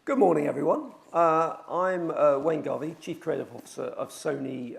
Good morning, everyone. I'm Wayne Garvie, Chief Creative Officer of Sony.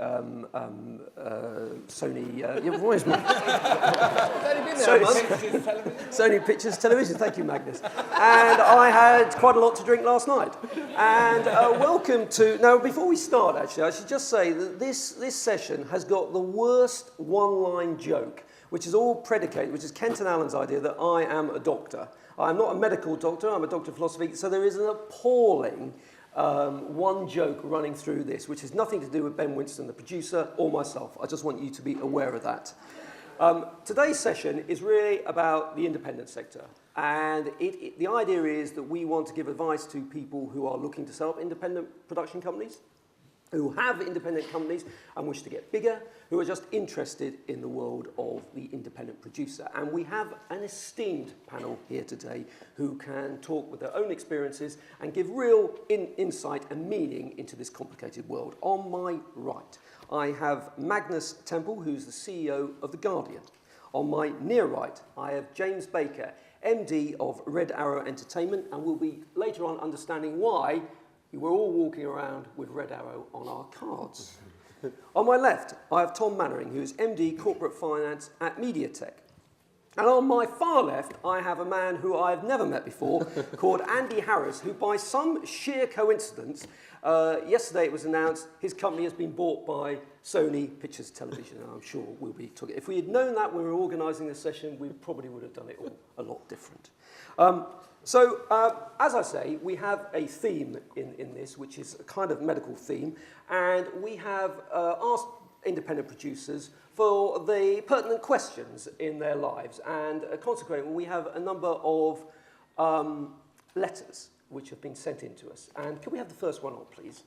Sony Pictures Television. Thank you, Magnus. And I had quite a lot to drink last night. And welcome to. Now, before we start, actually, I should just say that this session has got the worst one-line joke, which is all predicated, which is Kent and Allen's idea that I am a doctor. I'm not a medical doctor, I'm a doctor of philosophy, so there is an appalling one joke running through this, which has nothing to do with Ben Winston, the producer, or myself. I just want you to be aware of that. Today's session is really about the independent sector, and the idea is that we want to give advice to people who are looking to set up independent production companies, who have independent companies and wish to get bigger, who are just interested in the world of the independent producer. And we have an esteemed panel here today who can talk with their own experiences and give real insight and meaning into this complicated world. On my right, I have Magnus Temple, who's the CEO of The Guardian. On my near right, I have James Baker, MD of Red Arrow Entertainment, and we'll be later on understanding why we're all walking around with Red Arrow on our cards. On my left, I have Tom Mannering, who is MD Corporate Finance at MediaTek. And on my far left, I have a man who I've never met before, called Andy Harris, who by some sheer coincidence, yesterday it was announced his company has been bought by Sony Pictures Television, and I'm sure we'll be talking. If we had known that when we were organising this session, we probably would have done it all a lot different. So, as I say, we have a theme in this, which is a kind of medical theme, and we have asked independent producers for the pertinent questions in their lives, and consequently, we have a number of letters which have been sent in to us. And can we have the first one on, please?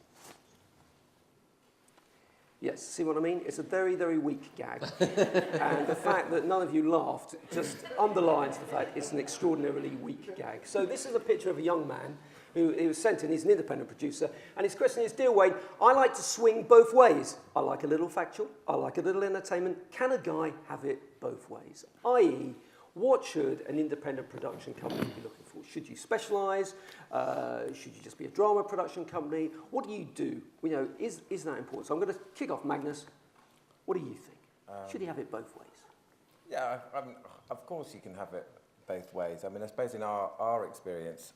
Yes, see what I mean? It's a very, very weak gag. And the fact that none of you laughed just underlines the fact it's an extraordinarily weak gag. So this is a picture of a young man who was sent in. He's an independent producer. And his question is, Dear Wayne, I like to swing both ways. I like a little factual. I like a little entertainment. Can a guy have it both ways? I.e., what should an independent production company be looking for? Should you specialise? Should you just be a drama production company? What do you do? You know, is that important? So I'm going to kick off, Magnus. What do you think? Should he have it both ways? Yeah, of course you can have it both ways. I mean, I suppose in our experience,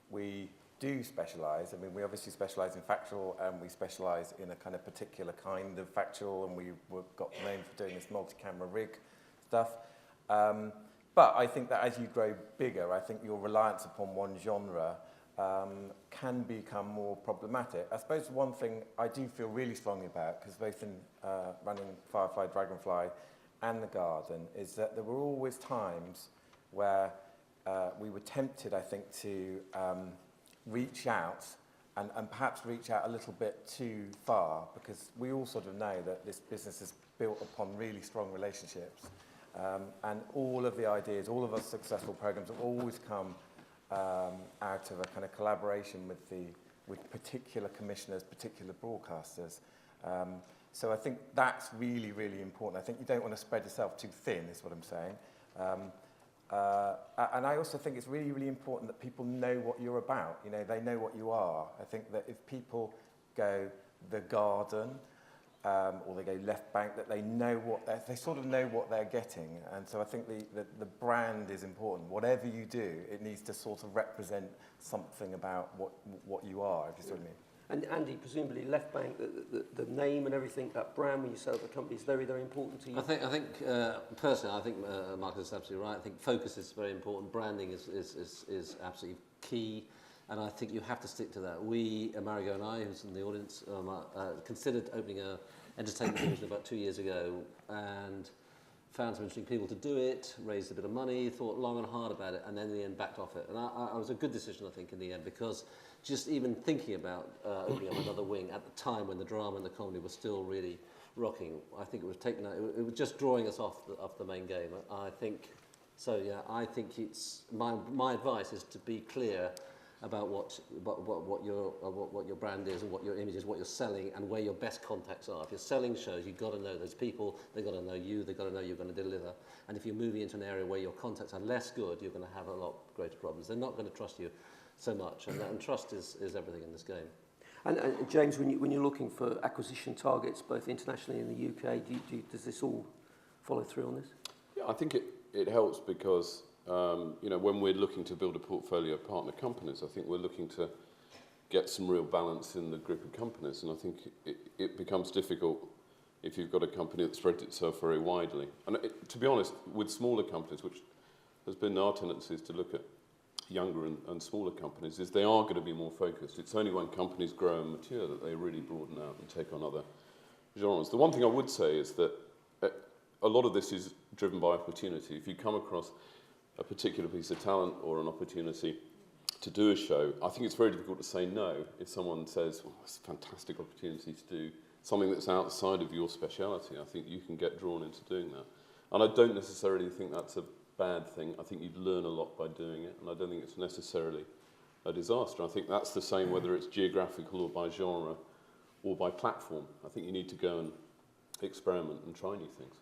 we do specialise. I mean, we obviously specialise in factual, and we specialise in a kind of particular kind of factual, and we got known for doing this multi-camera rig stuff. But I think that as you grow bigger, I think your reliance upon one genre can become more problematic. I suppose one thing I do feel really strongly about, because both in running Firefly, Dragonfly and The Garden, is that there were always times where we were tempted, I think, to reach out and perhaps reach out a little bit too far, because we all sort of know that this business is built upon really strong relationships. And all of the ideas, all of our successful programs have always come out of a kind of collaboration with particular commissioners, particular broadcasters. So I think that's really, really important. I think you don't want to spread yourself too thin, is what I'm saying. And I also think it's really, really important that people know what you're about. You know, they know what you are. I think that if people go The Garden, or they go Left Bank, that they know they sort of know what they're getting. And so I think the brand is important. Whatever you do, it needs to sort of represent something about what you are, if you see what I mean. And Andy, presumably Left Bank, the name and everything, that brand when you set up a company is very, very important to you. I think personally, I think Marcus is absolutely right. I think focus is very important. Branding is absolutely key. And I think you have to stick to that. We, Amerigo and I, who's in the audience, considered opening an entertainment division about 2 years ago and found some interesting people to do it, raised a bit of money, thought long and hard about it, and then in the end backed off it. And it was a good decision, I think, in the end, because just even thinking about opening up another wing at the time when the drama and the comedy were still really rocking, I think it was just drawing us off the main game. I think, so yeah, I think it's, my advice is to be clear about what your brand is and what your image is, what you're selling, and where your best contacts are. If you're selling shows, you've got to know those people. They've got to know you. They've got to know you're going to deliver. And if you're moving into an area where your contacts are less good, you're going to have a lot greater problems. They're not going to trust you so much, and trust is everything in this game. And James, when you're looking for acquisition targets, both internationally and the UK, does this all follow through on this? Yeah, I think it helps because when we're looking to build a portfolio of partner companies, I think we're looking to get some real balance in the group of companies, and I think it becomes difficult if you've got a company that spreads itself very widely. And to be honest, with smaller companies, which has been our tendency is to look at younger and smaller companies, is they are going to be more focused. It's only when companies grow and mature that they really broaden out and take on other genres. The one thing I would say is that a lot of this is driven by opportunity. If you come across a particular piece of talent or an opportunity to do a show, I think it's very difficult to say no if someone says, well, it's a fantastic opportunity to do something that's outside of your speciality. I think you can get drawn into doing that. And I don't necessarily think that's a bad thing. I think you'd learn a lot by doing it, and I don't think it's necessarily a disaster. I think that's the same whether it's geographical or by genre or by platform. I think you need to go and experiment and try new things.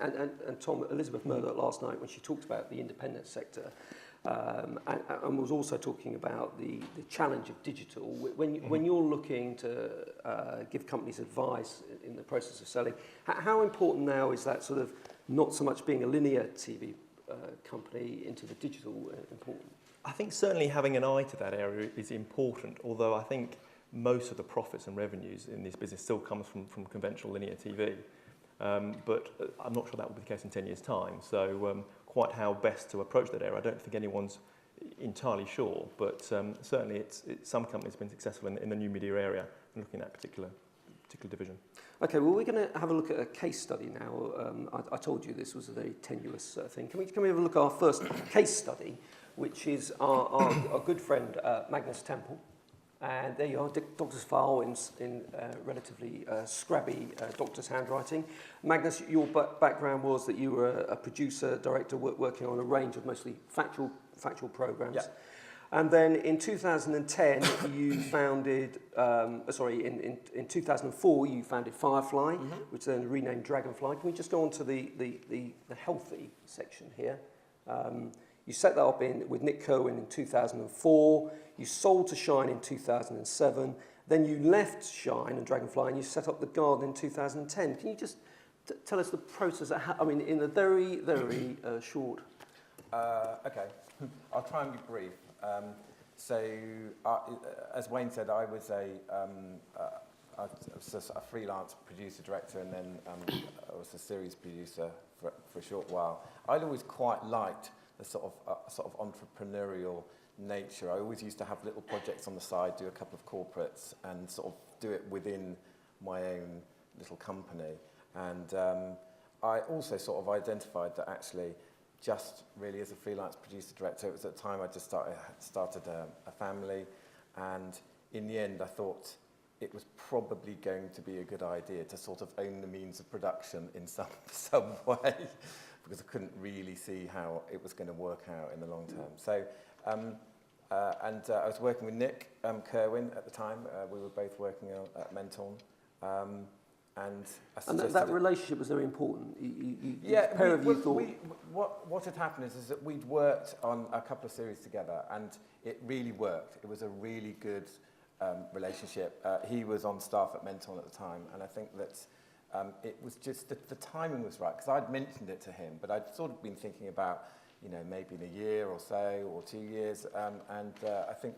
And Tom, Elizabeth Murdoch last night, when she talked about the independent sector, and was also talking about the challenge of digital, when you're looking to give companies advice in the process of selling, how important now is that sort of not so much being a linear TV company into the digital important? I think certainly having an eye to that area is important, although I think most of the profits and revenues in this business still comes from conventional linear TV. But I'm not sure that will be the case in 10 years' time. So quite how best to approach that area, I don't think anyone's entirely sure. But certainly some companies have been successful in the new media area and looking at that particular division. Okay, well, we're going to have a look at a case study now. I told you this was a very tenuous thing. Can we have a look at our first case study, which is our good friend Magnus Temple. And there you are, doctor's file in relatively scrabby doctor's handwriting. Magnus, your background was that you were a producer, director, working on a range of mostly factual programs. Yeah. And then in 2010, you founded, in 2004, you founded Firefly, which then renamed Dragonfly. Can we just go on to the healthy section here? You set that up with Nick Kerwin in 2004. You sold to Shine in 2007. Then you left Shine and Dragonfly and you set up The Garden in 2010. Can you just tell us the process? In a very, very short. Okay, I'll try and be brief. As Wayne said, I was a freelance producer, director, and then I was a series producer for a short while. I'd always quite liked the sort of entrepreneurial nature. I always used to have little projects on the side, do a couple of corporates, and sort of do it within my own little company. And I also sort of identified that actually, just really as a freelance producer director, it was at the time I just started a family, and in the end I thought it was probably going to be a good idea to sort of own the means of production in some way, because I couldn't really see how it was going to work out in the long term. So, I was working with Nick Kerwin at the time. We were both working at Menton. And that relationship was very important. What had happened is that we'd worked on a couple of series together, and it really worked. It was a really good relationship. He was on staff at Menton at the time, and I think that it was just the timing was right, because I'd mentioned it to him, but I'd sort of been thinking about, maybe in a year or so, or 2 years, and I think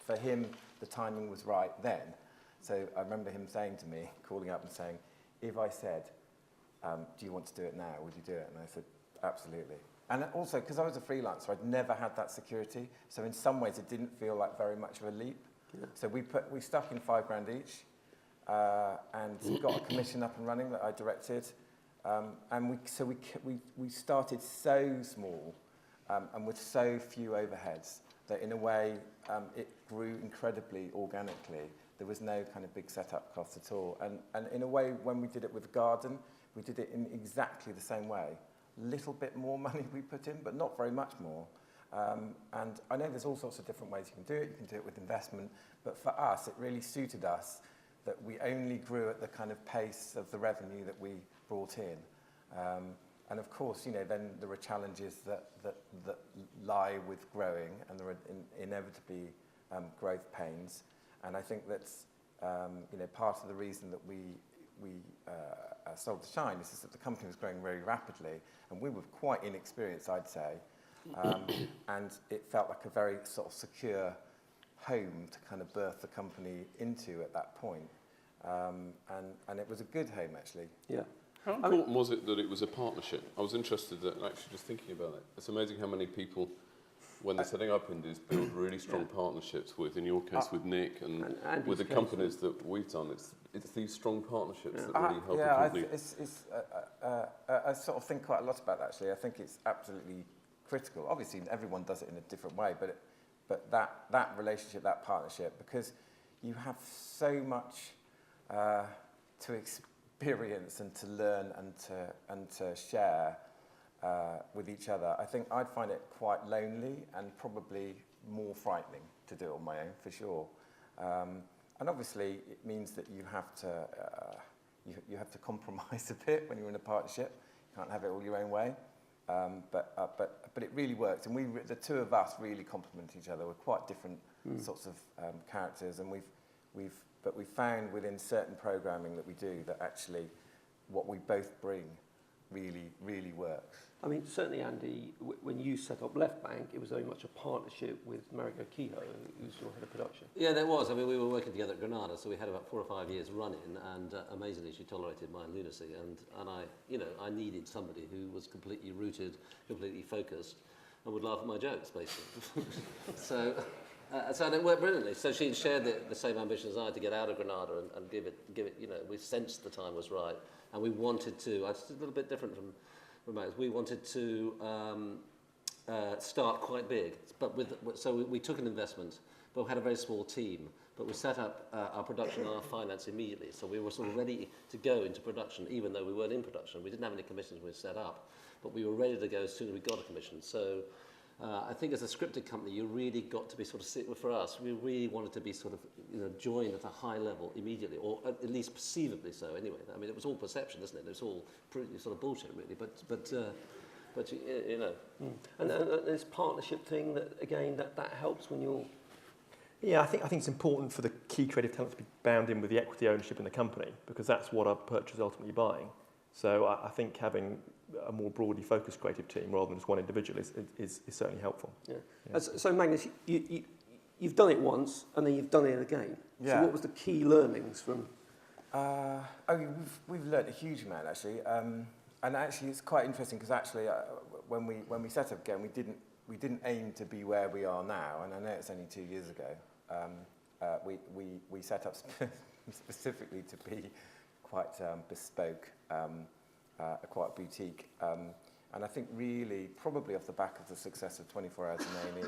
for him the timing was right then. So I remember him saying to me, calling up and saying, if I said, do you want to do it now, would you do it? And I said, absolutely. And also, because I was a freelancer, I'd never had that security. So in some ways, it didn't feel like very much of a leap. Yeah. So we stuck in $5,000 each, and got a commission up and running that I directed. And we started so small, and with so few overheads, that in a way, it grew incredibly organically. There was no kind of big setup cost at all. And in a way, when we did it with Garden, we did it in exactly the same way. A little bit more money we put in, but not very much more. And I know there's all sorts of different ways you can do it. You can do it with investment. But for us, it really suited us that we only grew at the kind of pace of the revenue that we brought in. And of course, then there are challenges that lie with growing, and there are inevitably growth pains. And I think that's part of the reason that we sold to Shine is that the company was growing very rapidly, and we were quite inexperienced, I'd say, and it felt like a very sort of secure home to kind of birth the company into at that point. And it was a good home, actually. Yeah. How important was it that it was a partnership? I was interested that, actually just thinking about it. It's amazing how many people, when they're setting up indies, build really strong partnerships with, in your case, with Nick and with the companies that we've done. It's these strong partnerships that really help a company. I sort of think quite a lot about that, actually. I think it's absolutely critical. Obviously, everyone does it in a different way, but that relationship, that partnership, because you have so much to experience and to learn and to share with each other. I think I'd find it quite lonely and probably more frightening to do it on my own, for sure. And obviously, it means that you have to compromise a bit when you're in a partnership. You can't have it all your own way. But it really works, and the two of us really complement each other. We're quite different sorts of characters, and we've found within certain programming that we do that actually what we both bring really works. I mean, certainly, Andy, when you set up Left Bank, it was very much a partnership with Marigo Kehoe, who's your head of production. Yeah, there was. I mean, we were working together at Granada, so we had about 4 or 5 years running, and amazingly, she tolerated my lunacy, and I needed somebody who was completely rooted, completely focused, and would laugh at my jokes, basically. So it worked brilliantly. So she shared the same ambition as I to get out of Granada and give it. We sensed the time was right, and we wanted to. It's a little bit different from Max. We wanted to start quite big, but so we took an investment, but we had a very small team. But we set up our production and our finance immediately, so we were sort of ready to go into production, even though we weren't in production. We didn't have any commissions when we set up, but we were ready to go as soon as we got a commission. So I think as a scripted company, you really got to be sort of, for us, we really wanted to be sort of joined at a high level immediately, or at least perceivably so anyway. I mean, it was all perception, isn't it? It was all pretty sort of bullshit, really, but you know. And this partnership thing, that helps when you're... Yeah, I think it's important for the key creative talent to be bound in with the equity ownership in the company, because that's what our purchaser is ultimately buying. So I think having a more broadly focused creative team rather than just one individual is certainly helpful. Yeah. So Magnus, you've done it once and then you've done it again. Yeah. So what was the key learnings from? We've learned a huge amount, actually, and actually it's quite interesting because actually when we set up again, we didn't aim to be where we are now, and I know it's only 2 years ago. We set up specifically to be quite bespoke, quite boutique, and I think really probably off the back of the success of 24 Hours in A&E,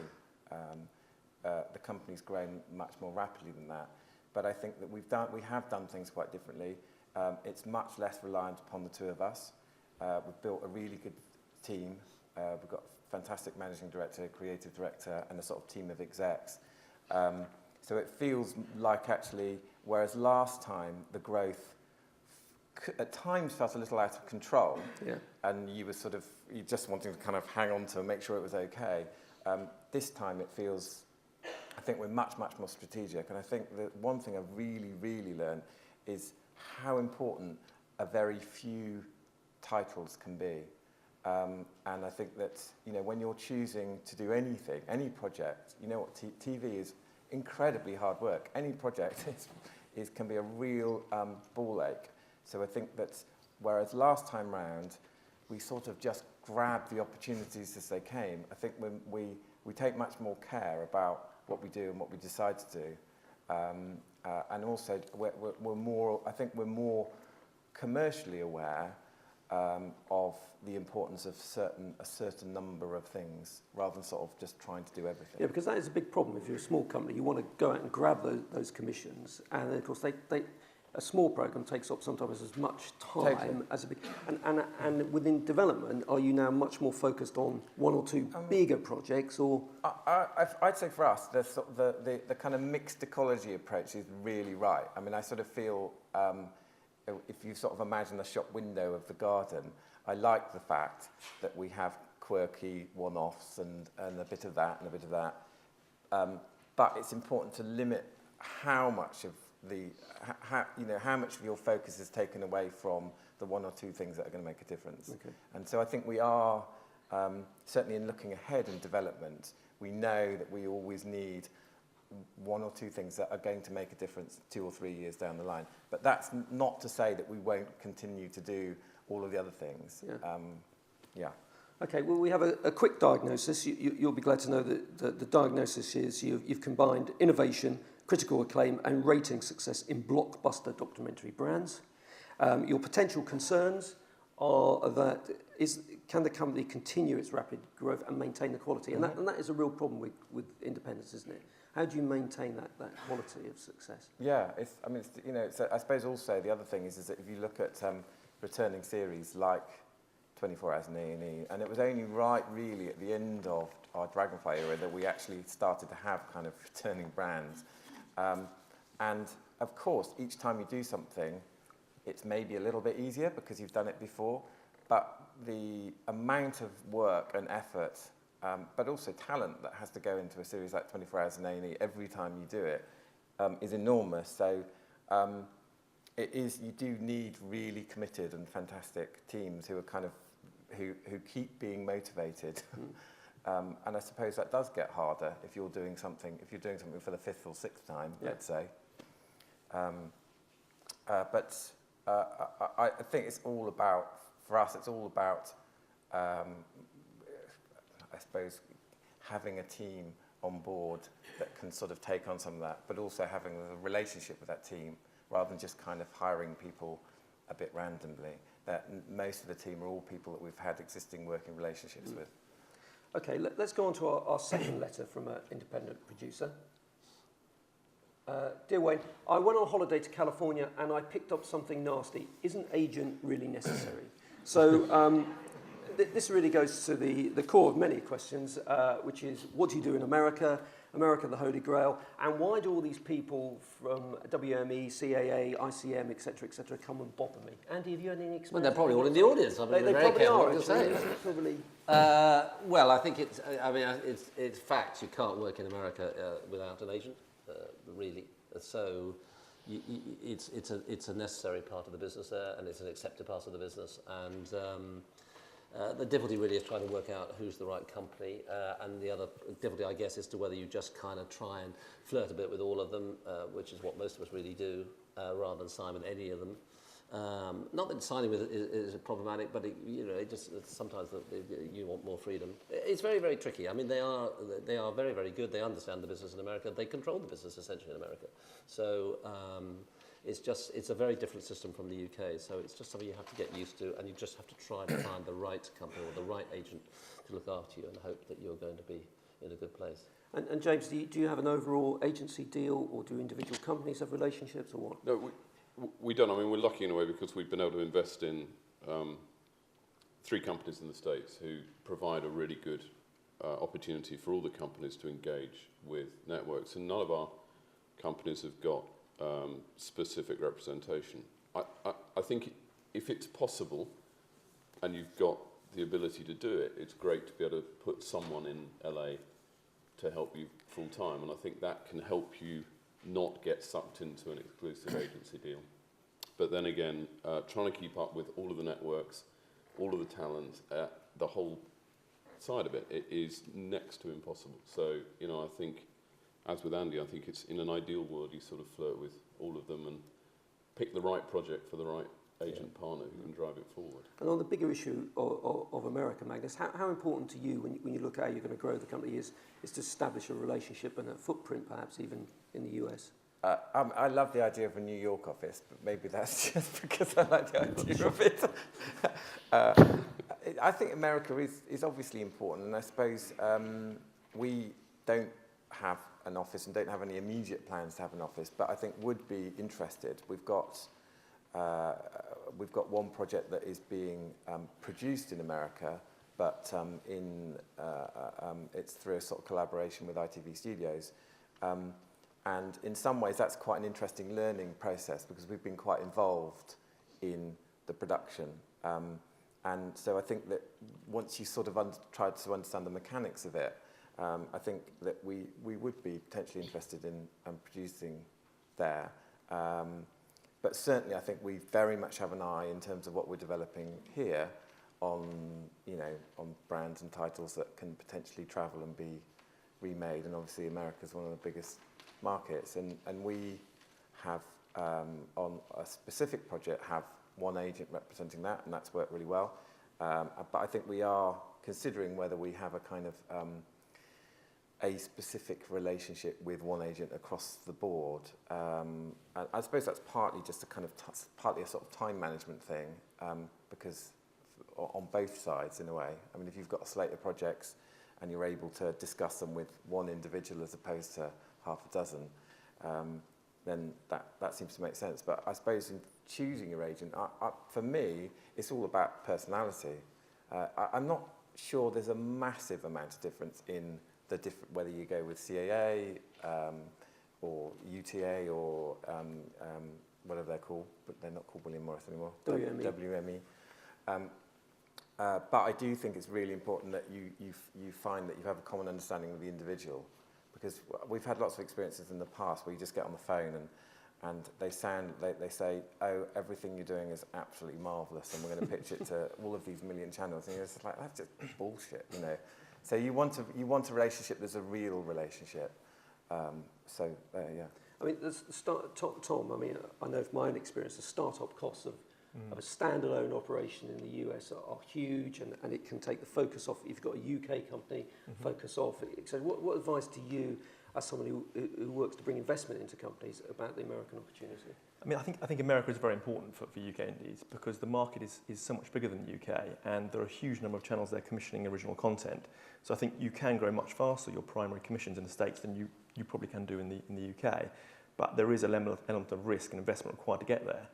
the company's grown much more rapidly than that. But I think that we have done things quite differently. It's much less reliant upon the two of us. We've built a really good team. We've got a fantastic managing director, creative director, and a sort of team of execs. So it feels like actually, whereas last time the growth at times felt a little out of control, and you just wanting to kind of hang on to and make sure it was okay. This time it feels, I think we're much more strategic, and I think that one thing I've really learned is how important a very few titles can be. And I think that when you're choosing to do anything, any project, TV is incredibly hard work. Any project can be a real ball ache. So I think that whereas last time round we sort of just grabbed the opportunities as they came, I think we take much more care about what we do and what we decide to do, and also we're more commercially aware of the importance of a certain number of things, rather than sort of just trying to do everything. Yeah, because that is a big problem. If you're a small company, you want to go out and grab those commissions, and then of course a small program takes up sometimes as much time as a big. And within development, are you now much more focused on one or two bigger projects, or? I'd say for us, the kind of mixed ecology approach is really right. I mean, I sort of feel. If you sort of imagine the shop window of the garden, I like the fact that we have quirky one-offs and a bit of that and a bit of that. but it's important to limit how much of how much of your focus is taken away from the one or two things that are going to make a difference. Okay. And so I think we are, certainly in looking ahead in development, we know that we always need one or two things that are going to make a difference 2 or 3 years down the line. But that's not to say that we won't continue to do all of the other things. Yeah. Okay, well, we have a quick diagnosis. You'll be glad to know that the diagnosis is you've combined innovation, critical acclaim, and rating success in blockbuster documentary brands. Your potential concerns are that can the company continue its rapid growth and maintain the quality? And that is a real problem with independence, isn't it? How do you maintain that quality of success? Yeah, I suppose also the other thing is that if you look at returning series like 24 Hours in A&E, and it was only right really at the end of our Dragonfly era that we actually started to have kind of returning brands. And of course, each time you do something, it's maybe a little bit easier because you've done it before, but the amount of work and effort, but also talent that has to go into a series like 24 Hours in A&E every time you do it is enormous. So you do need really committed and fantastic teams who are kind of who keep being motivated. And I suppose that does get harder if you're doing something for the 5th or 6th time, let's say. But I think it's all about, for us, it's all about, I suppose, having a team on board that can sort of take on some of that, but also having a relationship with that team rather than just kind of hiring people a bit randomly. That most of the team are all people that we've had existing working relationships with. Okay, let's go on to our second letter from an independent producer. Dear Wayne, I went on holiday to California and I picked up something nasty. Is an agent really necessary? So this really goes to the core of many questions, which is what do you do in America? America, the Holy Grail, and why do all these people from WME, CAA, ICM, etc., come and bother me? Andy, have you had any experience? Well, they're probably all in the audience. I mean, they very probably careful are. what to say. Probably. Well, I think it's fact. You can't work in America without an agent, really. So it's a necessary part of the business there, and it's an accepted part of the business. And the difficulty really is trying to work out who's the right company, and the other difficulty, I guess, is to whether you just kind of try and flirt a bit with all of them, which is what most of us really do, rather than sign with any of them. Not that signing with it is problematic, but it just sometimes you want more freedom. It's very, very tricky. I mean, they are very, very good. They understand the business in America. They control the business essentially in America. So it's a very different system from the UK. So it's just something you have to get used to, and you just have to try to find the right company or the right agent to look after you and hope that you're going to be in a good place. And James, do you have an overall agency deal, or do individual companies have relationships, or what? No, we don't. I mean, we're lucky in a way because we've been able to invest in 3 companies in the States who provide a really good opportunity for all the companies to engage with networks, and none of our companies have got specific representation. I think if it's possible and you've got the ability to do it, it's great to be able to put someone in LA to help you full time, and I think that can help you not get sucked into an exclusive agency deal. But then again, trying to keep up with all of the networks, all of the talent, the whole side of it is next to impossible. So, I think, as with Andy, I think it's in an ideal world you sort of flirt with all of them and pick the right project for the right agent partner who can drive it forward. And on the bigger issue of America, Magnus, how important to you when you look at how you're going to grow the company is to establish a relationship and a footprint perhaps even in the US? I love the idea of a New York office, but maybe that's just because I like the idea of it. I think America is obviously important, and I suppose we don't have an office and don't have any immediate plans to have an office, but I think would be interested. We've got one project that is being produced in America, but it's through a sort of collaboration with ITV Studios. And in some ways, that's quite an interesting learning process because we've been quite involved in the production. And so I think that once you sort of try to understand the mechanics of it, I think that we would be potentially interested in producing there. But certainly I think we very much have an eye in terms of what we're developing here on, on brands and titles that can potentially travel and be remade. And obviously America's one of the biggest markets. And we have, on a specific project, have one agent representing that, and that's worked really well. But I think we are considering whether we have a kind of a specific relationship with one agent across the board. And I suppose that's partly just a kind of partly a sort of time management thing, because on both sides in a way. I mean, if you've got a slate of projects and you're able to discuss them with one individual as opposed to half a dozen, then that seems to make sense. But I suppose in choosing your agent, for me, it's all about personality. I'm not sure there's a massive amount of difference in the whether you go with CAA or UTA or whatever they're called, but they're not called William Morris anymore. WME. But I do think it's really important that you find that you have a common understanding of the individual, because we've had lots of experiences in the past where you just get on the phone and they say, oh, everything you're doing is absolutely marvellous and we're going to pitch it to all of these million channels, and you're just like, that's just bullshit, So you want a relationship that's a real relationship. Yeah. I mean, Tom, I mean, I know from my own experience, the start-up costs of a standalone operation in the US are huge, and it can take the focus off. If you've got a UK company, focus off. So what advice do you, as somebody who works to bring investment into companies, about the American opportunity? I mean, I think America is very important for UK indies, because the market is so much bigger than the UK, and there are a huge number of channels there commissioning original content. So I think you can grow much faster your primary commissions in the States than you probably can do in the UK. But there is an element of risk and investment required to get there.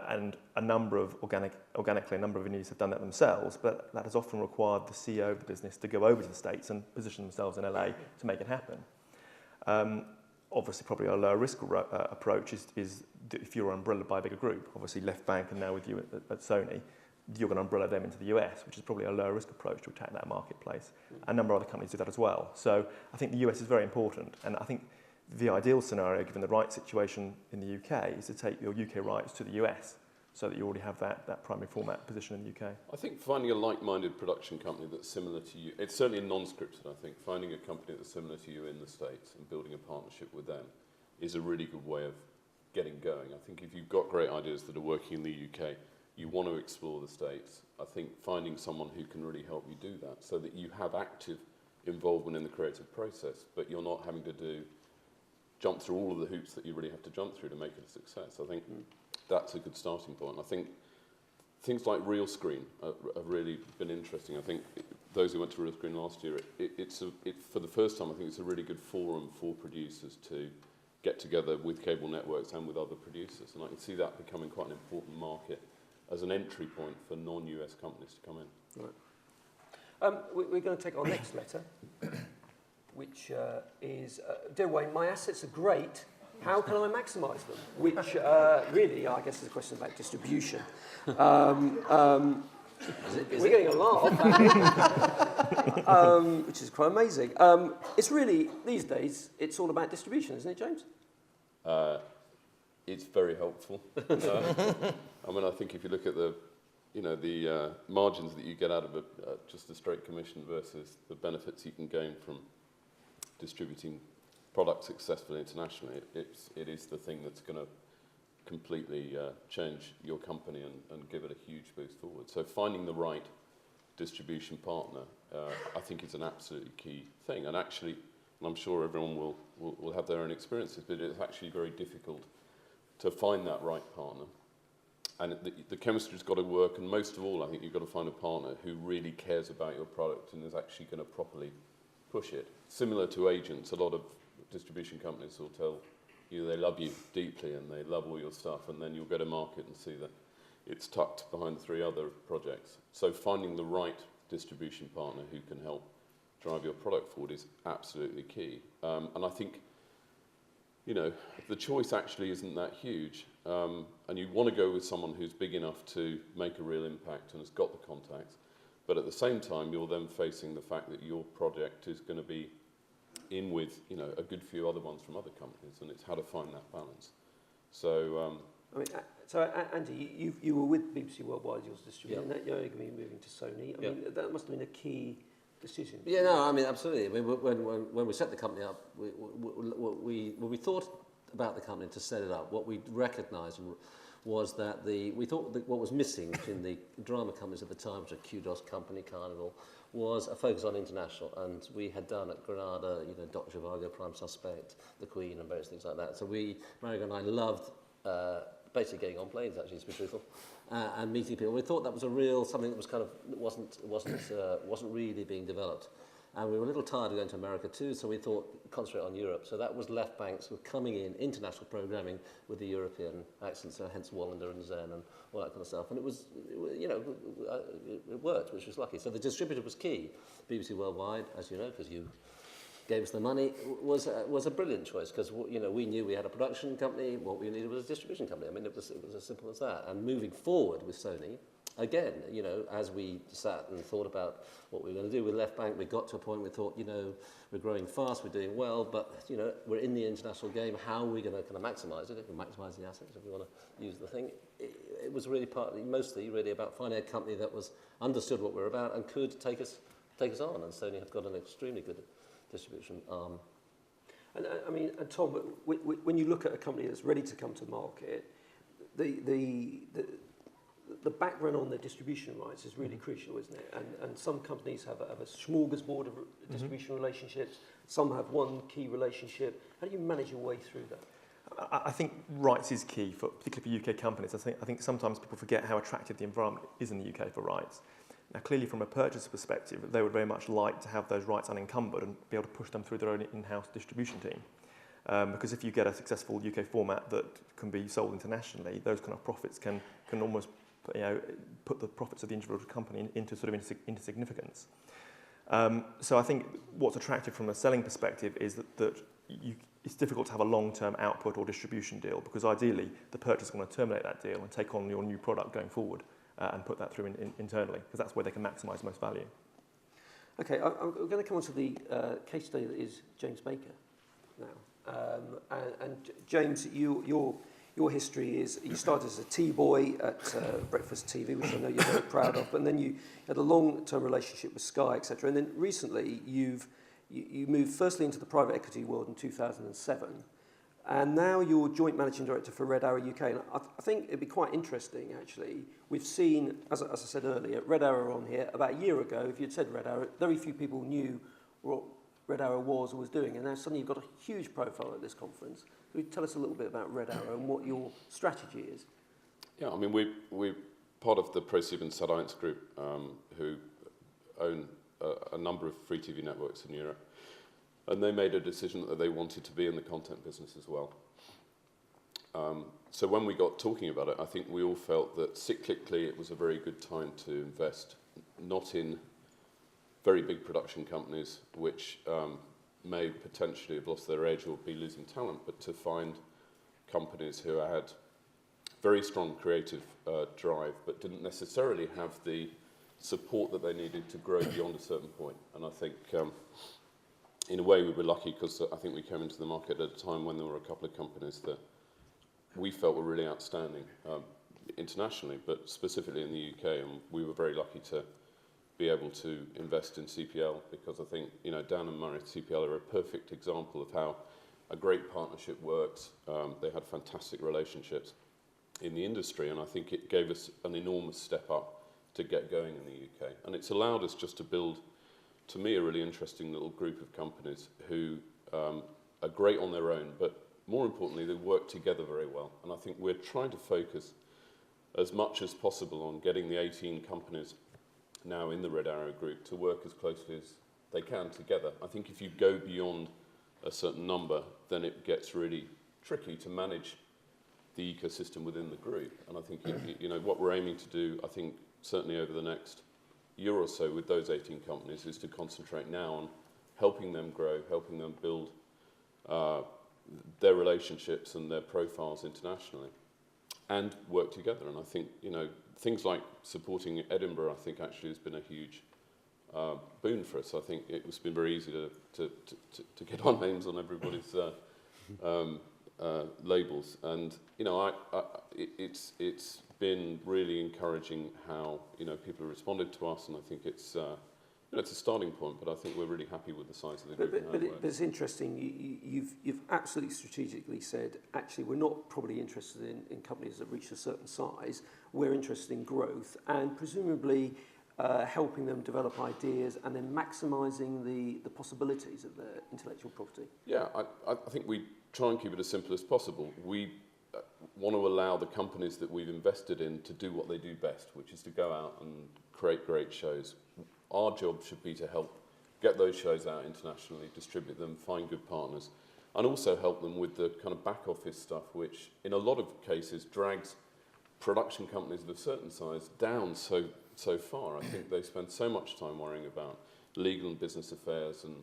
And a number of organically, a number of indies have done that themselves, but that has often required the CEO of the business to go over to the States and position themselves in LA to make it happen. Obviously, probably a lower risk approach is if you're umbrella by a bigger group, obviously Left Bank and now with you at Sony, you're going to umbrella them into the US, which is probably a lower risk approach to attack that marketplace. A number of other companies do that as well. So I think the US is very important, and I think the ideal scenario, given the right situation in the UK, is to take your UK rights to the US, so that you already have that primary format position in the UK. I think finding a like-minded production company that's similar to you, it's certainly non-scripted, I think, finding a company that's similar to you in the States and building a partnership with them is a really good way of getting going. I think if you've got great ideas that are working in the UK, you want to explore the States, I think finding someone who can really help you do that, so that you have active involvement in the creative process, but you're not having to jump through all of the hoops that you really have to jump through to make it a success. I think that's a good starting point. I think things like Real Screen have really been interesting. I think those who went to Real Screen last year, for the first time, I think it's a really good forum for producers to get together with cable networks and with other producers. And I can see that becoming quite an important market as an entry point for non-US companies to come in. Right. We're going to take our next letter, which is, Dear Wayne, my assets are great. How can I maximise them? Which really, I guess, is a question about distribution. We're getting a laugh, which is quite amazing. It's really, these days, it's all about distribution, isn't it, James? It's very helpful. I mean, I think if you look at the margins that you get out of just a straight commission versus the benefits you can gain from distributing products successfully internationally, it is the thing that's going to completely change your company and give it a huge boost forward. So finding the right distribution partner, I think, is an absolutely key thing. And actually, and I'm sure everyone will have their own experiences, but it's actually very difficult to find that right partner. And the chemistry's got to work, and most of all, I think you've got to find a partner who really cares about your product and is actually going to properly push it. Similar to agents, a lot of distribution companies will tell you they love you deeply and they love all your stuff, and then you'll go to market and see that it's tucked behind 3 other projects. So finding the right distribution partner who can help drive your product forward is absolutely key. And I think, the choice actually isn't that huge. And you want to go with someone who's big enough to make a real impact and has got the contacts. But at the same time, you're then facing the fact that your project is going to be in with, you know, a good few other ones from other companies, and it's how to find that balance. So, I mean, so Andy, you were with BBC Worldwide, yours distributor, and you're going to be moving to Sony. I mean, that must have been a key decision. Yeah, no, I mean, absolutely. I mean, when we set the company up, when we thought about the company to set it up, what we recognised was that we thought that what was missing in the drama companies at the time, which are Kudos Company, Carnival, was a focus on international. And we had done at Granada, you know, Dr. Zhivago, Prime Suspect, The Queen, and various things like that. So Marigo and I loved basically getting on planes, actually, to be truthful, and meeting people. We thought that was a real something that was kind of wasn't really being developed. And we were a little tired of going to America too, so we thought concentrate on Europe. So that was Left Banks were coming in, international programming with the European accents, so hence Wallander and Zen and all that kind of stuff. And it worked, which was lucky. So the distributor was key. BBC Worldwide, as you know, because you gave us the money, was a brilliant choice, because, you know, we knew we had a production company. What we needed was a distribution company. I mean, it was as simple as that. And moving forward with Sony, again, you know, as we sat and thought about what we were going to do with Left Bank, we got to a point where we thought, you know, we're growing fast, we're doing well, but, you know, we're in the international game. How are we going to kind of maximise it? If we maximise the assets, if we want to use the thing. It was really mostly really about finding a company that was understood what we were about and could take us on. And Sony have got an extremely good distribution arm. And I mean, and Tom, when you look at a company that's ready to come to market, the background on their distribution rights is really crucial, isn't it? And some companies have a smorgasbord of distribution relationships. Some have one key relationship. How do you manage your way through that? I think rights is key, particularly for UK companies. I think sometimes people forget how attractive the environment is in the UK for rights. Now, clearly, from a purchaser perspective, they would very much like to have those rights unencumbered and be able to push them through their own in-house distribution team. Because if you get a successful UK format that can be sold internationally, those kind of profits can almost, you know, put the profits of the individual company into into significance. So I think what's attractive from a selling perspective is that it's difficult to have a long-term output or distribution deal, because ideally the purchaser is going to terminate that deal and take on your new product going forward and put that through internally, because that's where they can maximise most value. Okay, I'm going to come on to the case study that is James Baker now. And James, your history is you started as a tea boy at Breakfast TV, which I know you're very proud of, and then you had a long-term relationship with Sky, etc. And then recently you moved firstly into the private equity world in 2007, and now you're joint managing director for Red Arrow UK. And I think it'd be quite interesting, actually. We've seen, as I said earlier, Red Arrow on here about a year ago. If you'd said Red Arrow, very few people knew what Red Arrow was or was doing, and now suddenly you've got a huge profile at this conference. Could you tell us a little bit about Red Arrow and what your strategy is? Yeah, I mean, we're part of the ProSiebenSat.1 group, who own a number of free TV networks in Europe, and they made a decision that they wanted to be in the content business as well. So when we got talking about it, I think we all felt that cyclically it was a very good time to invest, not in very big production companies which may potentially have lost their edge or be losing talent, but to find companies who had very strong creative drive but didn't necessarily have the support that they needed to grow beyond a certain point. And I think in a way we were lucky, because I think we came into the market at a time when there were a couple of companies that we felt were really outstanding internationally, but specifically in the UK, and we were very lucky to be able to invest in CPL, because I think, you know, Dan and Murray at CPL are a perfect example of how a great partnership works. They had fantastic relationships in the industry, and I think it gave us an enormous step up to get going in the UK. And it's allowed us just to build, to me, a really interesting little group of companies who are great on their own, but more importantly, they work together very well. And I think we're trying to focus as much as possible on getting the 18 companies now in the Red Arrow group to work as closely as they can together. I think if you go beyond a certain number, then it gets really tricky to manage the ecosystem within the group. And I think, you know, what we're aiming to do, I think, certainly over the next year or so with those 18 companies, is to concentrate now on helping them grow, helping them build their relationships and their profiles internationally, and work together. And I think, you know, things like supporting Edinburgh, I think, actually has been a huge boon for us. I think it's been very easy to get our names on everybody's labels, and it's been really encouraging how people have responded to us, and I think it's it's a starting point, but I think we're really happy with the size of the group. But it's interesting. You've absolutely strategically said, actually, we're not probably interested in companies that reach a certain size. We're interested in growth, and presumably helping them develop ideas and then maximising the possibilities of their intellectual property. Yeah, I think we try and keep it as simple as possible. We want to allow the companies that we've invested in to do what they do best, which is to go out and create great shows. Our job should be to help get those shows out internationally, distribute them, find good partners, and also help them with the kind of back office stuff, which in a lot of cases drags production companies of a certain size down so far. I think they spend so much time worrying about legal and business affairs and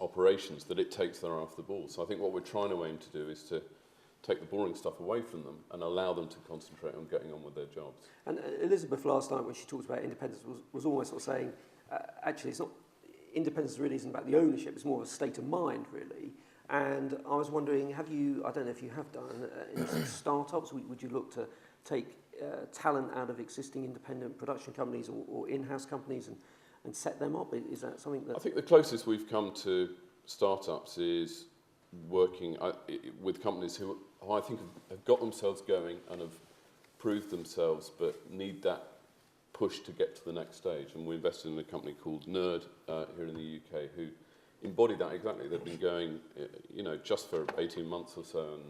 operations that it takes their eye off the ball. So I think what we're trying to aim to do is to take the boring stuff away from them and allow them to concentrate on getting on with their jobs. And Elizabeth last night, when she talked about independence, was almost sort of saying, actually, it's not, independence really isn't about the ownership, it's more of a state of mind, really. And I was wondering, I don't know if you have done, in some startups, would you look to take talent out of existing independent production companies or in-house companies and set them up? Is that something that... I think the closest we've come to startups is working with companies who I think have got themselves going and have proved themselves, but need that push to get to the next stage. And we invested in a company called Nerd here in the UK, who embody that exactly. They've been going, just for 18 months or so, and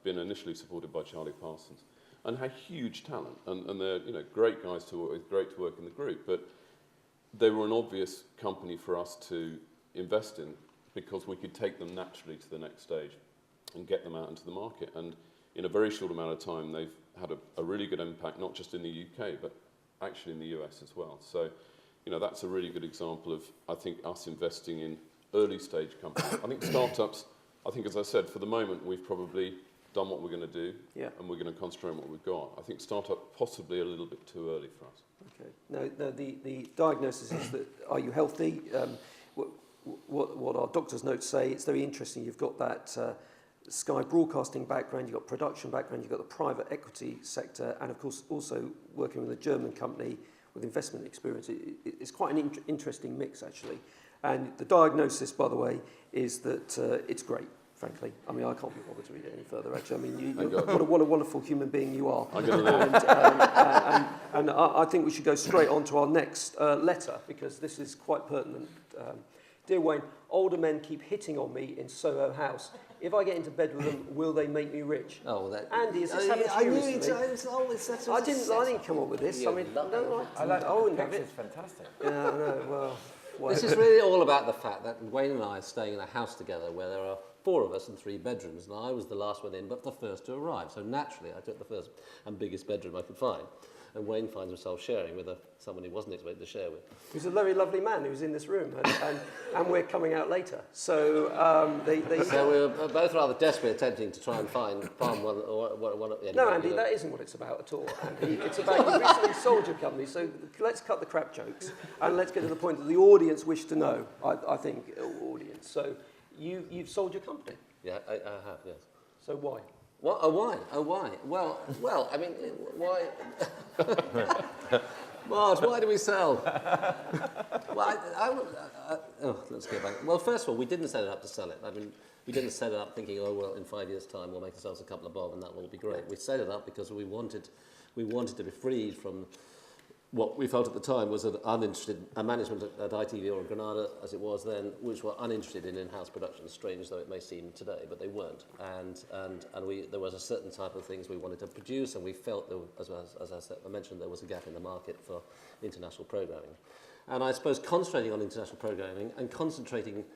been initially supported by Charlie Parsons, and had huge talent. And they're great guys to work with, great to work in the group. But they were an obvious company for us to invest in, because we could take them naturally to the next stage and get them out into the market. And in a very short amount of time, they've had a really good impact, not just in the UK, but actually in the US as well. So, that's a really good example of, I think, us investing in early stage companies. I think startups, as I said, for the moment, we've probably done what we're going to do, and we're going to concentrate on what we've got. I think startup possibly a little bit too early for us. Okay. Now the diagnosis is that, are you healthy? What our doctor's notes say, it's very interesting. You've got that Sky broadcasting background, you've got production background, you've got the private equity sector, and of course also working with a German company with investment experience. It's quite an interesting mix, actually. And the diagnosis, by the way, is that it's great, frankly. I mean, I can't be bothered to read it any further, actually. I mean, what a wonderful human being you are. And I think we should go straight on to our next letter, because this is quite pertinent. Dear Wayne, older men keep hitting on me in Soho House. If I get into bed with them, will they make me rich? Oh, that... Andy, is this happened to you recently? I didn't come up with this. I mean, I like the picture, it's fantastic. Yeah, I know, well... This is really all about the fact that Wayne and I are staying in a house together where there are 4 of us in 3 bedrooms, and I was the last one in, but the first to arrive. So naturally, I took the first and biggest bedroom I could find. And Wayne finds himself sharing with someone he wasn't expected to share with. He's a very lovely man who's in this room, and we're coming out later. So So we were both rather desperately attempting to try and find one. No, Andy, that isn't what it's about at all, Andy. It's about you recently sold your company, so let's cut the crap jokes and let's get to the point that the audience wish to know, I think, audience. So you've sold your company? Yeah, I have, yes. So why? What? Oh, why? Oh, why? Well, I mean, why? Marge, why do we sell? Well, let's get back. Well, first of all, we didn't set it up to sell it. I mean, we didn't set it up thinking, oh, well, in 5 years' time, we'll make ourselves a couple of bob and that will be great. We set it up because we wanted to be freed from what we felt at the time was a management at ITV or in Granada, as it was then, which were uninterested in in-house production, strange though it may seem today, but they weren't. And there was a certain type of things we wanted to produce, and we felt, as I mentioned, there was a gap in the market for international programming. And I suppose concentrating on international programming and concentrating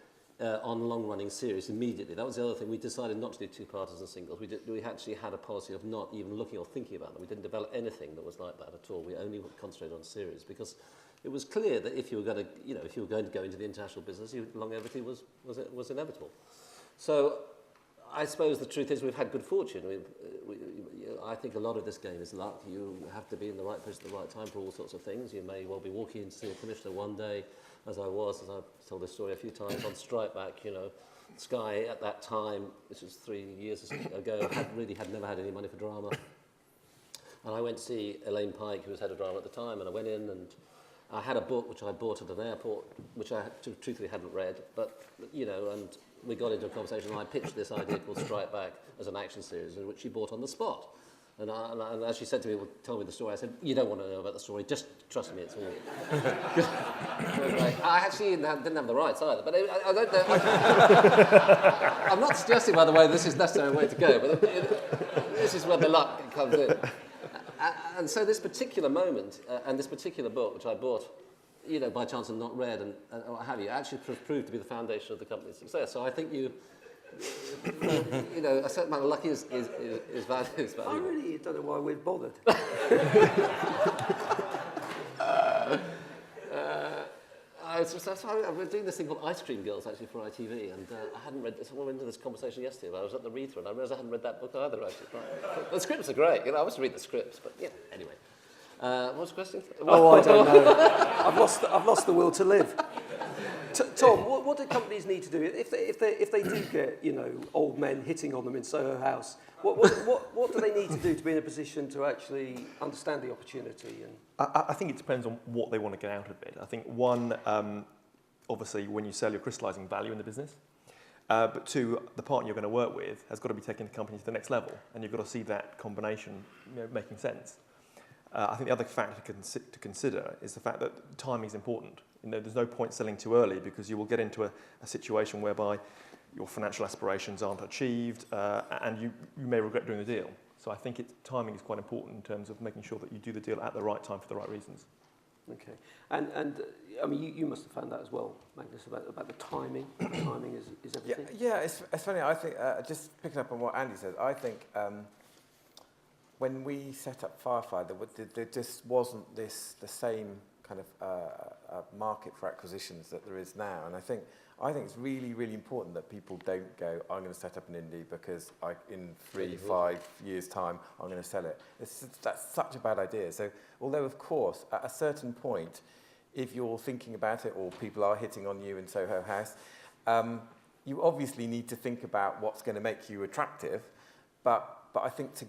on long-running series immediately. That was the other thing. We decided not to do two-parters and singles. We actually had a policy of not even looking or thinking about them. We didn't develop anything that was like that at all. We only concentrated on series because it was clear that if you were going to, go into the international business, longevity was inevitable. So I suppose the truth is we've had good fortune. I think a lot of this game is luck. You have to be in the right place at the right time for all sorts of things. You may well be walking in to see a commissioner one day, as I've told this story a few times, on strike back, Sky at that time, this was 3 years ago, never had any money for drama. And I went to see Elaine Pike, who was head of drama at the time, and I went in and I had a book which I bought at an airport, which I truthfully hadn't read, but, and we got into a conversation and I pitched this idea called Strike Back as an action series, which she bought on the spot. And as she said to me, well, tell me the story, I said, you don't want to know about the story, just trust me, it's all... I actually didn't have the rights either, but I don't know. I'm not suggesting, by the way, this is necessarily the way to go, but this is where the luck comes in. And so this particular moment and this particular book, which I bought, by chance and not read and what have you, actually proved to be the foundation of the company's success. So I think a certain amount of luck is valuable. I really don't know why we've bothered. We're doing this thing called Ice Cream Girls, actually, for ITV, and I hadn't read this. I went into this conversation yesterday, but I was at the read-through, and I realised I hadn't read that book either, actually. The scripts are great. I always read the scripts, but anyway. What was the question? Oh, I don't know. I've lost the will to live. Tom, what do companies need to do if they do get old men hitting on them in Soho House? What do they need to do to be in a position to actually understand the opportunity? And I think it depends on what they want to get out of it. I think one, obviously, when you sell, you're crystallising value in the business. But two, the partner you're going to work with has got to be taking the company to the next level, and you've got to see that combination making sense. I think the other factor to consider is the fact that timing is important. There's no point selling too early because you will get into a situation whereby your financial aspirations aren't achieved and you may regret doing the deal. So I think timing is quite important in terms of making sure that you do the deal at the right time for the right reasons. Okay, and I mean you must have found that as well, Magnus, about the timing. Timing is everything. Yeah, it's funny. I think just picking up on what Andy said, I think. When we set up Firefly, there just wasn't the same kind of market for acquisitions that there is now. And I think it's really, really important that people don't go, I'm going to set up an indie because in 3-5 years' time, I'm going to sell it. That's such a bad idea. So although, of course, at a certain point, if you're thinking about it or people are hitting on you in Soho House, you obviously need to think about what's going to make you attractive. But I think to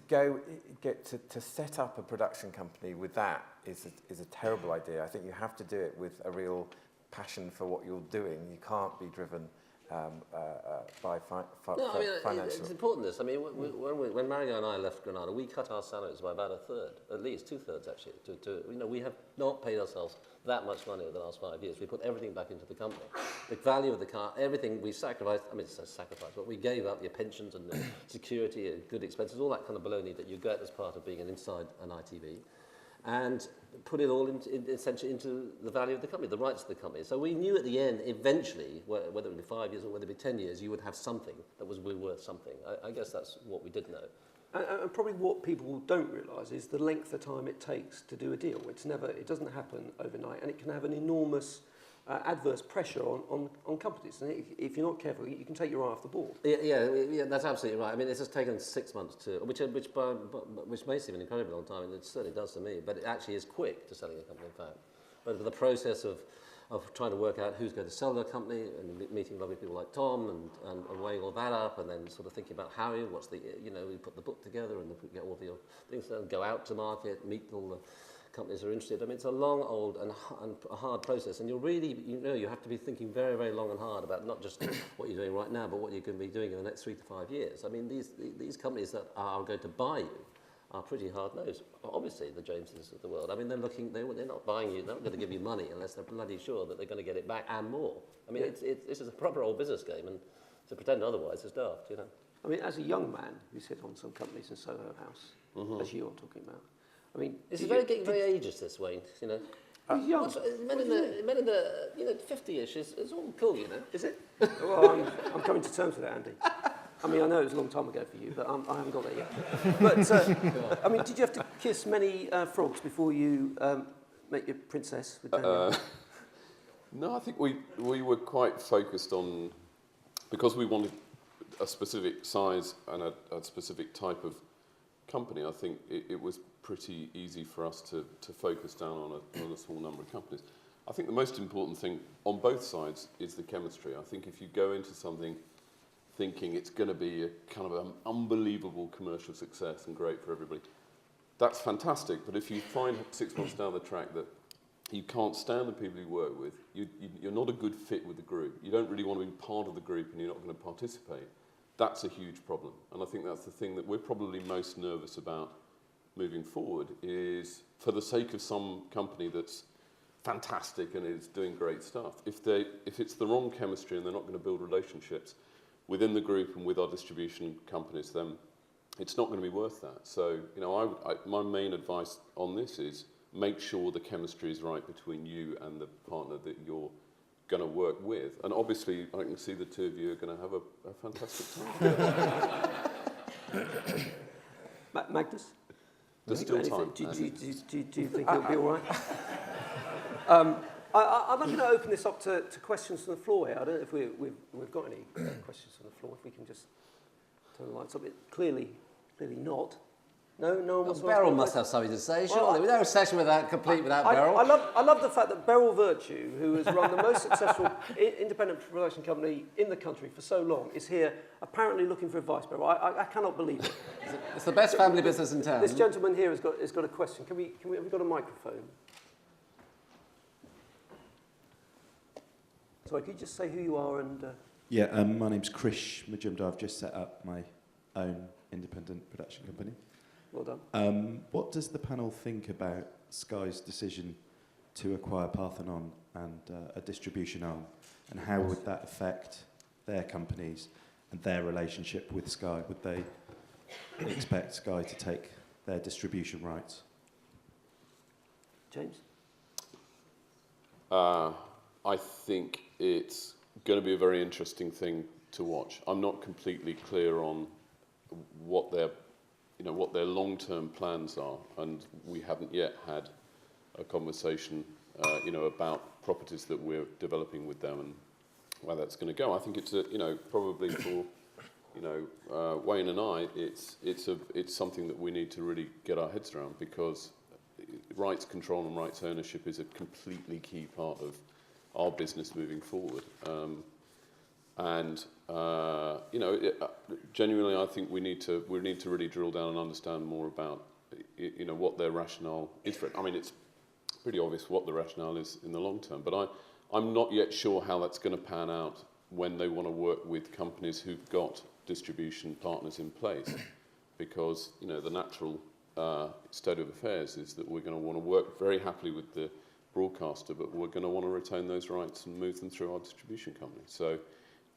set up a production company with that is a terrible idea. I think you have to do it with a real passion for what you're doing. You can't be driven by financial. It's important. This. I mean, when Mario and I left Granada, we cut our salaries by about a third, at least 2/3 actually. We have not paid ourselves that much money over the last 5 years. We put everything back into the company. The value of the car, everything we sacrificed. I mean, it's a sacrifice, but we gave up your pensions and the security and good expenses, all that kind of baloney that you get as part of being inside an ITV, and put it all essentially into the value of the company, the rights of the company. So we knew at the end, eventually, whether it be 5 years or whether it be 10 years, you would have something that was worth something. I guess that's what we did know. And probably what people don't realise is the length of time it takes to do a deal. It doesn't happen overnight, and it can have an enormous adverse pressure on companies. And if you're not careful, you can take your eye off the ball. Yeah, that's absolutely right. I mean, this has taken 6 months which may seem an incredibly long time, and it certainly does to me, but it actually is quick to selling a company, in fact. But the process of trying to work out who's going to sell their company and meeting lovely people like Tom and weighing all that up and then sort of thinking about how we put the book together and get all the things done, go out to market, meet all the companies that are interested. I mean, it's a long, old and a hard process, and you have to be thinking very, very long and hard about not just what you're doing right now, but what you're going to be doing in the next 3 to 5 years. I mean, these companies that are going to buy you are pretty hard-nosed. Obviously, the Jameses of the world. I mean, they're not buying you, they're not going to give you money unless they're bloody sure that they're going to get it back and more. I mean, this is a proper old business game, and to pretend otherwise is daft, I mean, as a young man who's hit on some companies in Soho House, as you're talking about, I mean... It's getting very ageist, this, Wayne, He's young. Men in the 50-ish is all cool, Is it? Well, I'm coming to terms with it, Andy. I mean, I know it was a long time ago for you, but I haven't got there yet. But, I mean, did you have to kiss many frogs before you met your princess with Daniel? No, I think we were quite focused on, because we wanted a specific size and a specific type of company, I think it was pretty easy for us to focus down on a small number of companies. I think the most important thing on both sides is the chemistry. I think if you go into something thinking it's going to be a kind of an unbelievable commercial success and great for everybody, that's fantastic. But if you find 6 months down the track that you can't stand the people you work with, you're not a good fit with the group, you don't really want to be part of the group and you're not going to participate, that's a huge problem. And I think that's the thing that we're probably most nervous about moving forward, is for the sake of some company that's fantastic and is doing great stuff, if it's the wrong chemistry and they're not going to build relationships within the group and with our distribution companies, then it's not going to be worth that. So, you know, my main advice on this is make sure the chemistry is right between you and the partner that you're going to work with. And obviously, I can see the two of you are going to have a fantastic time. Magnus? There's still time. Do you think it'll be all right? I'm going to open this up to questions from the floor here. I don't know if we've got any questions from the floor. If we can just turn the lights up. Clearly not. No one wants to ask Beryl any must questions? have something to say, surely. Well, no session complete without Beryl. I love the fact that Beryl Virtue, who has run the most successful independent production company in the country for so long, is here apparently looking for advice, Beryl. I cannot believe it. It's the best family business in town. This gentleman here has got a question. Have we got a microphone? Sorry, could you just say who you are and... Yeah, my name's Krish Majumdar. I've just set up my own independent production company. Well done. What does the panel think about Sky's decision to acquire Parthenon and a distribution arm, and how would that affect their companies and their relationship with Sky? Would they expect Sky to take their distribution rights? James? I think it's going to be a very interesting thing to watch. I'm not completely clear on what their long-term plans are, and we haven't yet had a conversation, about properties that we're developing with them and where that's going to go. I think it's probably for Wayne and I, it's something that we need to really get our heads around, because rights control and rights ownership is a completely key part of our business moving forward. Genuinely, I think we need to really drill down and understand more about, what their rationale is for it. I mean, it's pretty obvious what the rationale is in the long term, but I'm not yet sure how that's going to pan out when they want to work with companies who've got distribution partners in place, because the natural state of affairs is that we're going to want to work very happily with the broadcaster, but we're going to want to retain those rights and move them through our distribution company. So,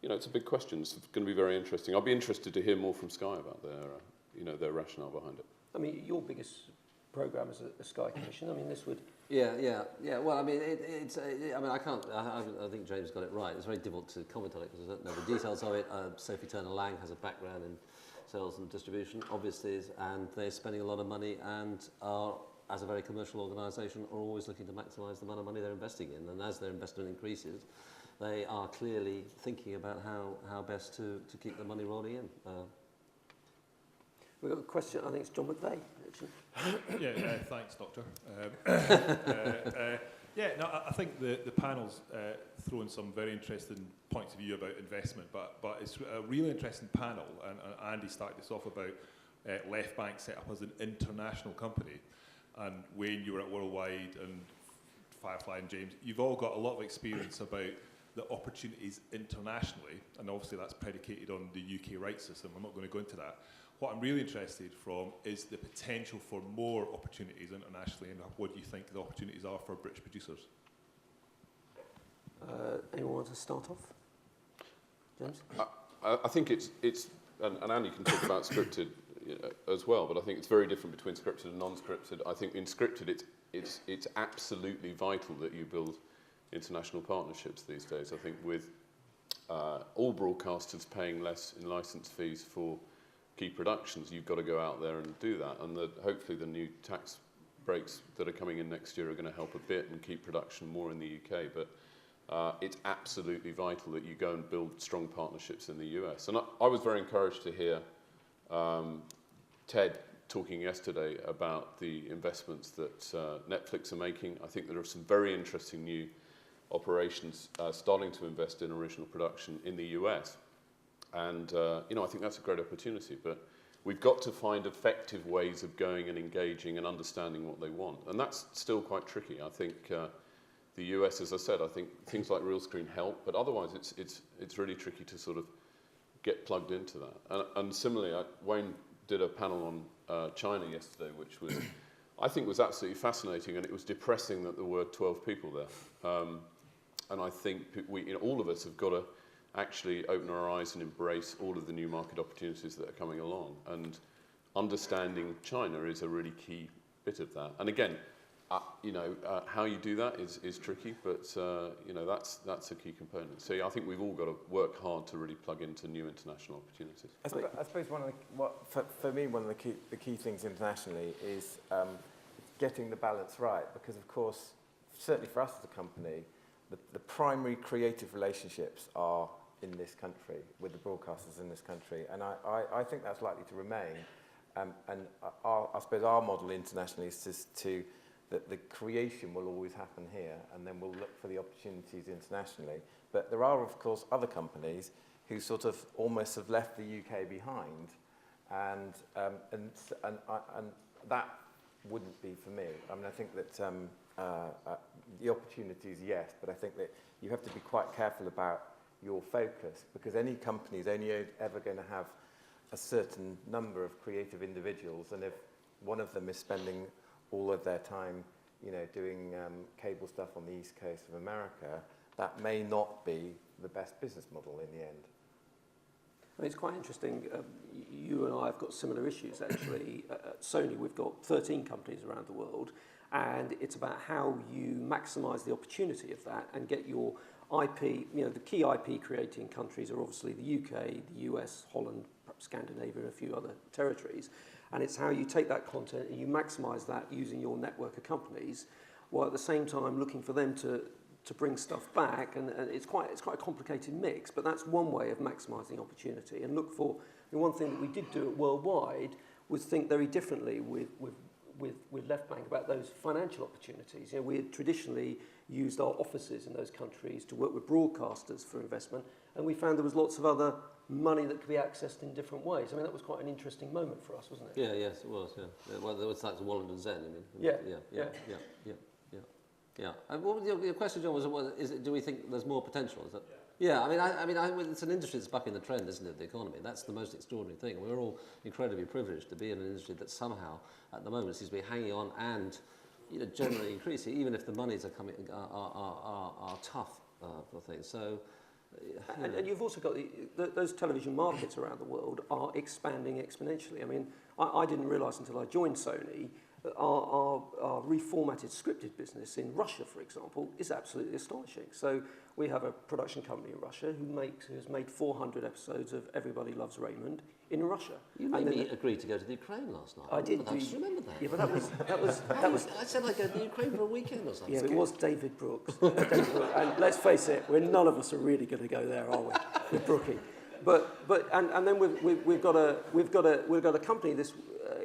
it's a big question. It's going to be very interesting. I'll be interested to hear more from Sky about their rationale behind it. I mean, your biggest programme is a Sky Commission. I mean, this would... Yeah. Well, I mean, I think James got it right. It's very difficult to comment on it because I don't know the details of it. Sophie Turner-Lang has a background in sales and distribution, obviously, and they're spending a lot of money and are, as a very commercial organisation, are always looking to maximise the amount of money they're investing in. And as their investment increases, they are clearly thinking about how best to keep the money rolling in. We've got a question, I think it's John McVeigh, actually. Thanks, Doctor. I think the panel's thrown some very interesting points of view about investment, but it's a really interesting panel, and Andy started this off about Left Bank set up as an international company, and Wayne, you were at Worldwide, and Firefly and James, you've all got a lot of experience about the opportunities internationally, and obviously that's predicated on the UK rights system. I'm not going to go into that. What I'm really interested from is the potential for more opportunities internationally, and what do you think the opportunities are for British producers? Anyone want to start off? James? I think it's and Andy can talk about scripted as well, but I think it's very different between scripted and non-scripted. I think in scripted it's absolutely vital that you build international partnerships these days. I think with all broadcasters paying less in licence fees for key productions, you've got to go out there and do that, and hopefully the new tax breaks that are coming in next year are going to help a bit and keep production more in the UK. But it's absolutely vital that you go and build strong partnerships in the US. And I was very encouraged to hear Ted talking yesterday about the investments that Netflix are making. I think there are some very interesting new operations starting to invest in original production in the US. And, I think that's a great opportunity. But we've got to find effective ways of going and engaging and understanding what they want. And that's still quite tricky. I think the US, as I said, I think things like real screen help, but otherwise it's really tricky to sort of get plugged into that. And similarly, Wayne did a panel on China yesterday, which was, I think, was absolutely fascinating, and it was depressing that there were 12 people there. And I think all of us have got to actually open our eyes and embrace all of the new market opportunities that are coming along. And understanding China is a really key bit of that. And again, how you do that is tricky, but that's a key component. So I think we've all got to work hard to really plug into new international opportunities. I suppose for me, one of the key things internationally is getting the balance right, because of course, certainly for us as a company, the primary creative relationships are in this country, with the broadcasters in this country, and I think that's likely to remain. And I suppose our model internationally is that the creation will always happen here, and then we'll look for the opportunities internationally. But there are, of course, other companies who sort of almost have left the UK behind, and that wouldn't be for me. I mean, I think that the opportunities, yes, but I think that you have to be quite careful about your focus, because any company is only ever going to have a certain number of creative individuals, and if one of them is spending all of their time, doing cable stuff on the East Coast of America, that may not be the best business model in the end. I mean, it's quite interesting. You and I have got similar issues, actually. At Sony, we've got 13 companies around the world, and it's about how you maximise the opportunity of that and get your IP. The key IP creating countries are obviously the UK, the US, Holland, perhaps Scandinavia, and a few other territories. And it's how you take that content and you maximise that using your network of companies, while at the same time looking for them to bring stuff back. And it's quite a complicated mix, but that's one way of maximising opportunity. And look for one thing that we did do at Worldwide was think very differently with Left Bank about those financial opportunities. We had traditionally used our offices in those countries to work with broadcasters for investment, and we found there was lots of other money that could be accessed in different ways. I mean, that was quite an interesting moment for us, wasn't it? Yeah, yes, it was. Yeah. Well, there was like the Walland and Zen. I mean. Yeah. And what was your question, John? Do we think there's more potential? Is that? Yeah. I mean, it's an industry that's bucking the trend, isn't it? The economy. That's the most extraordinary thing. We're all incredibly privileged to be in an industry that somehow, at the moment, seems to be hanging on and, generally increasing, even if the monies are coming are tough for things. So. And you've also got those television markets around the world are expanding exponentially. I mean, I didn't realise until I joined Sony that our reformatted scripted business in Russia, for example, is absolutely astonishing. So we have a production company in Russia who has made 400 episodes of Everybody Loves Raymond in Russia. You made me agree to go to the Ukraine last night. I did. I just remember that. Yeah, but that was. I said I'd go to the Ukraine for a weekend or something. Yeah, it was David Brooks. And let's face it, none of us are really going to go there, are we? With Brookie. But then we've got a company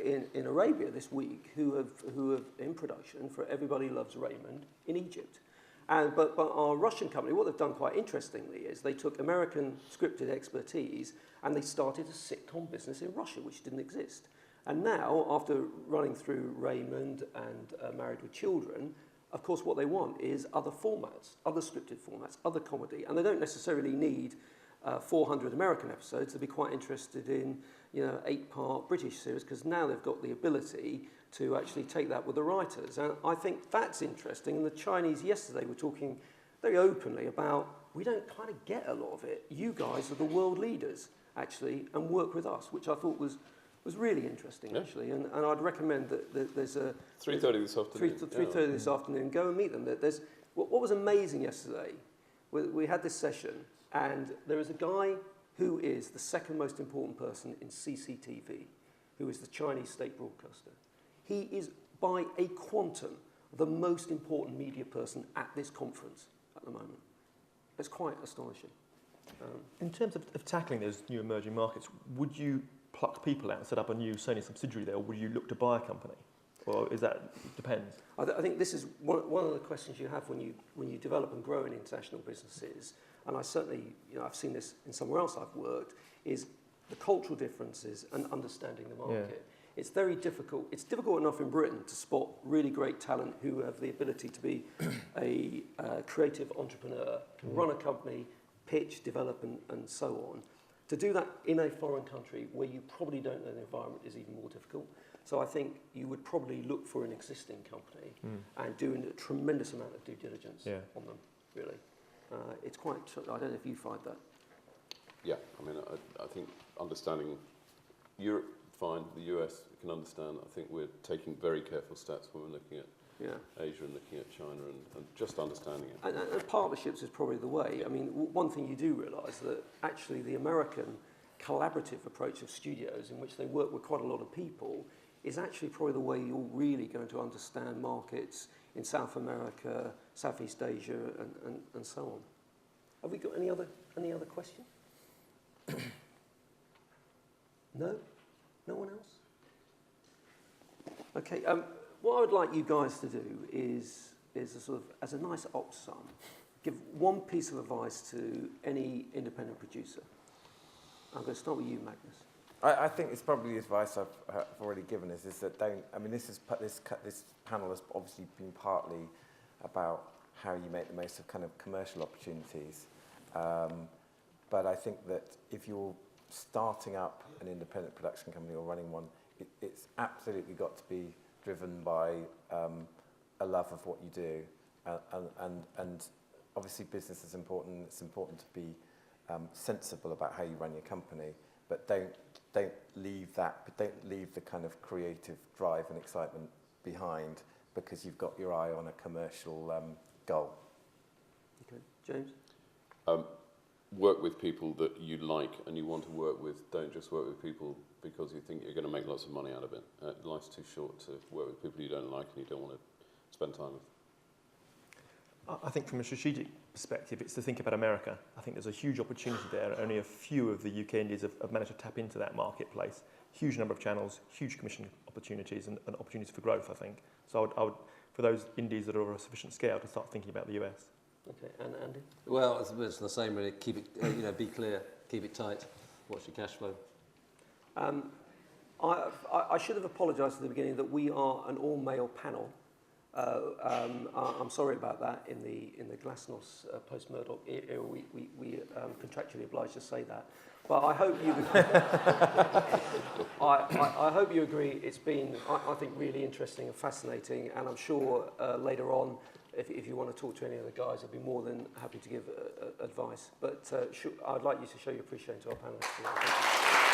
in Arabia this week who have in production for Everybody Loves Raymond in Egypt. But our Russian company, what they've done quite interestingly is they took American scripted expertise and they started a sitcom business in Russia, which didn't exist. And now, after running through Raymond and Married with Children, of course what they want is other formats, other scripted formats, other comedy. And they don't necessarily need 400 American episodes. They'd be quite interested in 8-part British series, because now they've got the ability to actually take that with the writers. And I think that's interesting. And the Chinese yesterday were talking very openly about, we don't kind of get a lot of it. You guys are the world leaders, actually, and work with us, which I thought was really interesting, actually. And I'd recommend that there's a... 3:30 this afternoon. 3:30 this afternoon. Go and meet them. What was amazing yesterday, we had this session, and there is a guy who is the second most important person in CCTV, who is the Chinese state broadcaster. He is, by a quantum, the most important media person at this conference at the moment. it's quite astonishing. In terms of tackling those new emerging markets, would you pluck people out and set up a new Sony subsidiary there, or would you look to buy a company? Or is that, depends? I think this is one of the questions you have when you develop and grow in international businesses, and I certainly, I've seen this in somewhere else I've worked, is the cultural differences and understanding the market. Yeah. It's very difficult. It's difficult enough in Britain to spot really great talent who have the ability to be a creative entrepreneur, run a company, pitch, develop, and so on. To do that in a foreign country where you probably don't know the environment is even more difficult. So I think you would probably look for an existing company and do a tremendous amount of due diligence on them, really. It's quite, I don't know if you find that. Yeah, I mean, I think understanding Europe, fine, the US, you can understand. I think we're taking very careful steps when we're looking at Asia and looking at China and just understanding it. And partnerships is probably the way. I mean, one thing you do realise that actually the American collaborative approach of studios in which they work with quite a lot of people is actually probably the way you're really going to understand markets in South America, Southeast Asia, and so on. Have we got any other questions? No? No one else? Okay. What I would like you guys to do is a sort of, as a nice ops sum, give one piece of advice to any independent producer. I'm going to start with you, Magnus. I think it's probably the advice I've already given is that don't. I mean, this panel has obviously been partly about how you make the most of kind of commercial opportunities, but I think that if you're starting up an independent production company or running one, it's absolutely got to be driven by a love of what you do, and obviously business is important. It's important to be sensible about how you run your company, but don't leave the kind of creative drive and excitement behind because you've got your eye on a commercial goal. Okay, James. Work with people that you like and you want to work with. Don't just work with people because you think you're going to make lots of money out of it. Life's too short to work with people you don't like and you don't want to spend time with. I think from a strategic perspective, it's to think about America. I think there's a huge opportunity there. Only a few of the UK indies have managed to tap into that marketplace. Huge number of channels, huge commission opportunities and opportunities for growth, I think. So I would, for those indies that are of a sufficient scale, to start thinking about the US. Okay, and Andy? Well, it's the same really. Keep it, be clear, keep it tight, watch your cash flow. I should have apologised at the beginning that we are an all-male panel. I'm sorry about that. In the Glasnost post-Murdoch era, we contractually obliged to say that. But I hope you. I hope you agree. It's been, I think, really interesting and fascinating. And I'm sure later on, if you want to talk to any of the guys, I'd be more than happy to give advice. But I'd like you to show your appreciation to our panelists.